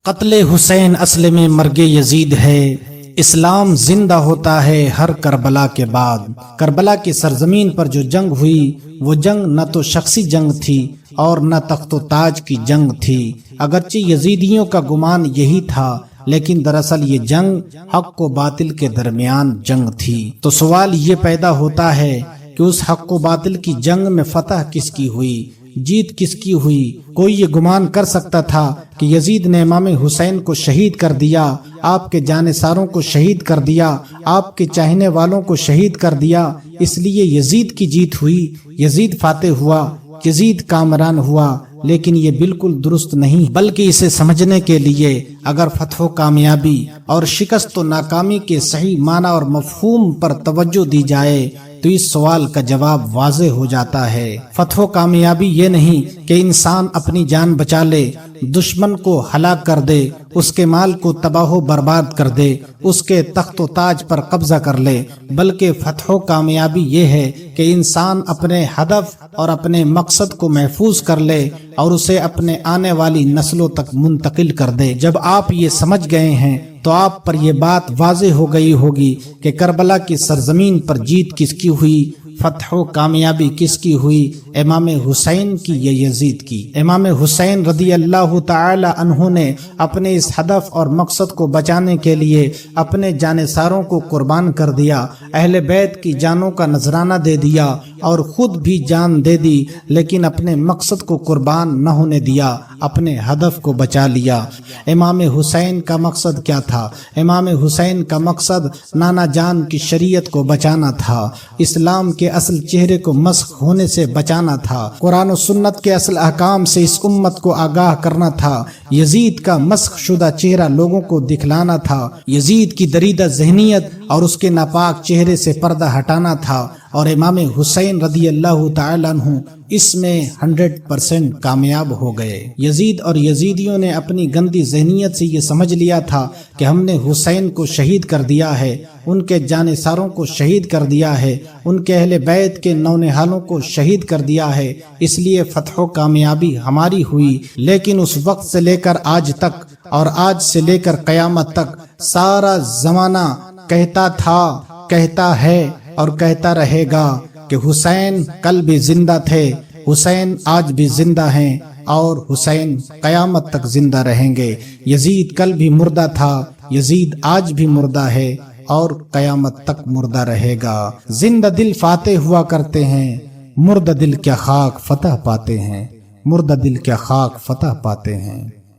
قتل حسین اصل میں مرگ یزید ہے، اسلام زندہ ہوتا ہے ہر کربلا کے بعد۔ کربلا کی سرزمین پر جو جنگ ہوئی وہ جنگ نہ تو شخصی جنگ تھی اور نہ تخت و تاج کی جنگ تھی، اگرچہ یزیدیوں کا گمان یہی تھا، لیکن دراصل یہ جنگ حق و باطل کے درمیان جنگ تھی۔ تو سوال یہ پیدا ہوتا ہے کہ اس حق و باطل کی جنگ میں فتح کس کی ہوئی، جیت کس کی ہوئی؟ کوئی یہ گمان کر سکتا تھا کہ یزید نے امام حسین کو شہید کر دیا، آپ کے جانثاروں کو شہید کر دیا، آپ کے چاہنے والوں کو شہید کر دیا، اس لیے یزید کی جیت ہوئی، یزید فاتح ہوا، یزید کامران ہوا؟ لیکن یہ بالکل درست نہیں، بلکہ اسے سمجھنے کے لیے اگر فتح و کامیابی اور شکست و ناکامی کے صحیح معنی اور مفہوم پر توجہ دی جائے تو اس سوال کا جواب واضح ہو جاتا ہے۔ فتح و کامیابی یہ نہیں کہ انسان اپنی جان بچا لے، دشمن کو ہلاک کر دے، اس کے مال کو تباہ و برباد کر دے، اس کے تخت و تاج پر قبضہ کر لے، بلکہ فتح و کامیابی یہ ہے کہ انسان اپنے ہدف اور اپنے مقصد کو محفوظ کر لے اور اسے اپنے آنے والی نسلوں تک منتقل کر دے۔ جب آپ یہ سمجھ گئے ہیں تو آپ پر یہ بات واضح ہو گئی ہوگی کہ کربلا کی سرزمین پر جیت کس کی ہوئی، فتح و کامیابی کس کی ہوئی، امام حسین کی یا یزید کی؟ امام حسین رضی اللہ تعالی عنہ نے اپنے اس ہدف اور مقصد کو بچانے کے لیے اپنے جانثاروں کو قربان کر دیا، اہل بیت کی جانوں کا نذرانہ دے دیا اور خود بھی جان دے دی، لیکن اپنے مقصد کو قربان نہ ہونے دیا، اپنے ہدف کو بچا لیا۔ امام حسین کا مقصد کیا تھا؟ امام حسین کا مقصد نانا جان کی شریعت کو بچانا تھا، اسلام کے اصل چہرے کو مسخ ہونے سے بچانا تھا، قرآن و سنت کے اصل احکام سے اس امت کو آگاہ کرنا تھا، یزید کا مسخ شدہ چہرہ لوگوں کو دکھلانا تھا، یزید کی دریدہ ذہنیت اور اس کے ناپاک چہرے سے پردہ ہٹانا تھا، اور امام حسین رضی اللہ تعالیٰ عنہ اس میں 100% کامیاب ہو گئے۔ یزید اور یزیدیوں نے اپنی گندی ذہنیت سے یہ سمجھ لیا تھا کہ ہم نے حسین کو شہید کر دیا ہے، ان کے جانثاروں کو شہید کر دیا ہے، ان کے اہل بیت کے نونہالوں کو شہید کر دیا ہے، اس لیے فتح و کامیابی ہماری ہوئی۔ لیکن اس وقت سے لے کر آج تک اور آج سے لے کر قیامت تک سارا زمانہ کہتا تھا، کہتا ہے اور کہتا رہے گا کہ حسین کل بھی زندہ تھے، حسین آج بھی زندہ ہیں اور حسین قیامت تک زندہ رہیں گے۔ یزید کل بھی مردہ تھا، یزید آج بھی مردہ ہے اور قیامت تک مردہ رہے گا۔ زندہ دل فاتح ہوا کرتے ہیں، مردہ دل کیا خاک فتح پاتے ہیں، مردہ دل کیا خاک فتح پاتے ہیں۔